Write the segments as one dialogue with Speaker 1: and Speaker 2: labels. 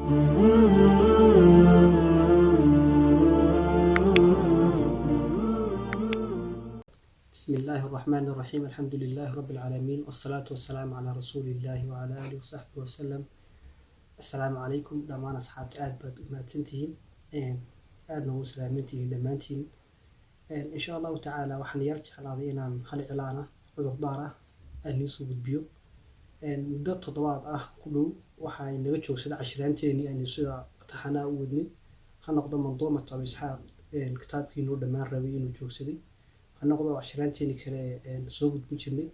Speaker 1: بسم الله الرحمن الرحيم. الحمد لله رب العالمين، والصلاة والسلام على رسول الله وعلى آله وصحبه وسلم. السلام عليكم دمان أصحاب آد ماتنتين آدنا وسلامتين دمانتين. إن شاء الله تعالى وحن يرجع على إنان هل إعلانة عذر دارة النسو بالبيو مدة تضوات كله وحن نرجع سد عشرين يعني سدا تحنا ودني هنقدم منظومة طب إسحاق الكتاب كينو دمان ربي إنه جوسدي هنقدم عشرين كلا سوق بنشني.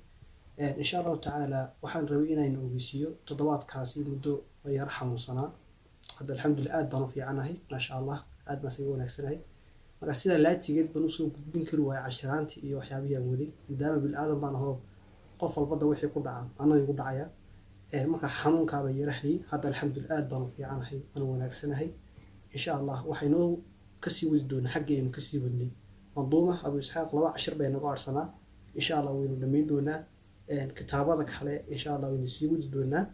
Speaker 1: إن شاء الله تعالى وحن ربينا إنه بيسيو تضوات كاسي مدة يرحم صنع. هذا الحمد لله آد بنو في عناهي ما شاء الله آد ما سيقول أكسناهي. marka sida la tigid banu soo gudbin kari way cashiraanti iyo waxyaabihi aan waday maadaama bil aadam baan aho qof walba wixii ku dhaca anoo igu dhacaya marka xanuunka baa yarahay. hadda alxamdulillah aad baan fiicanahay ana wanaagsanahay insha Allah waxaynu ka sii wadi doonaa xageenu ka sii wadnay manduuma Abu Isxaaq 2 cashir bay nagu arsanaa insha Allah waynu dhameyn doonaa kitaabada kale insha Allah waynu sii wadi doonaa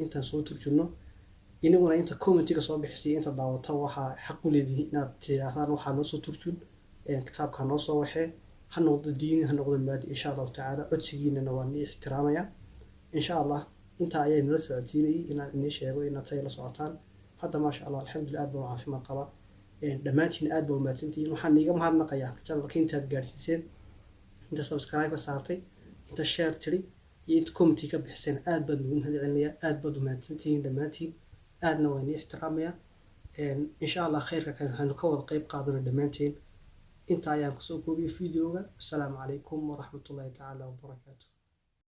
Speaker 1: intaan soo turjumno inaguna inta commentiga soo bixisay inta daawata waxa xaq u leedahay inaad tiraahdo waxa noo soo turjun kitaabka noo soo waxee ha noqdo diini ha noqdo maadi insha Allah ta'ala codsigiina waa ni ixtiraamaya insha Allah inta ayay nala socodsiinay inaan inii sheego inaad tay la socotaan. hadda ma sha Allah alxamdulillah aad baan caafimaad qaba dhamaantiin aad baan maasantiin waxaan iiga mahadnaqayaa channelka intaad gaarsiiseen inta subscribe saartay inta share tiri iyo inta comment ka bixiseen aad baan ugu mahadcelinayaa aad baan maasantiin dhamaantiin aadna waan ixtiraamaya insha Allah khayrka kan hanu ka wada qayb qaadano dhamaanteen inta ayaan ku soo koobiyay fiidiyoga. Assalaamu calaykum wa rahmatullahi ta'ala wa barakaatuh.